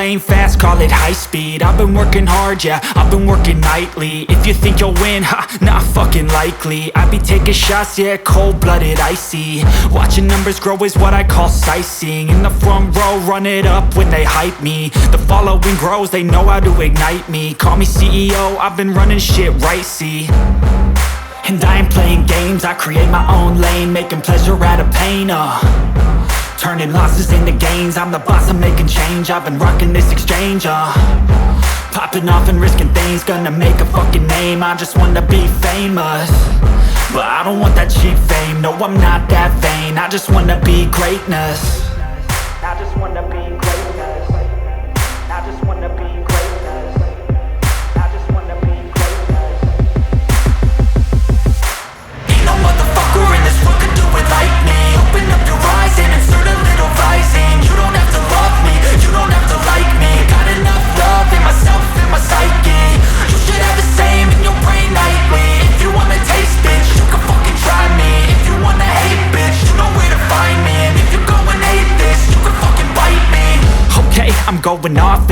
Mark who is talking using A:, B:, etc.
A: lane fast, call it high speed. I've been working hard, yeah, I've been working nightly. If you think you'll win, ha, not fucking likely. I be taking shots, yeah, cold-blooded, icy. Watching numbers grow is what I call sightseeing. In the front row, run it up when they hype me. The following grows, they know how to ignite me. Call me CEO, I've been running shit right, see. And I ain't playing games, I create my own lane, making pleasure out of pain, turning losses into gains. I'm the boss, I'm making change. I've been rocking this exchange, popping off and risking things. Gonna make a fucking name, I just wanna be famous. But I don't want that cheap fame, no I'm not that vain. I just wanna be greatness. I just wanna be greatness. I just wanna be greatness. I just wanna be greatness. Ain't no motherfucker in this world could do it like me. Open up your eyes and insert a little rising. You don't have to love me, you don't have to like me. Got enough love in myself, in my psyche. You should have the same in your brain nightly. If you wanna taste, bitch, you can fucking try me. If you wanna hate, bitch, you know where to find me. And if you go and hate this, you can fucking bite me. Okay, I'm going off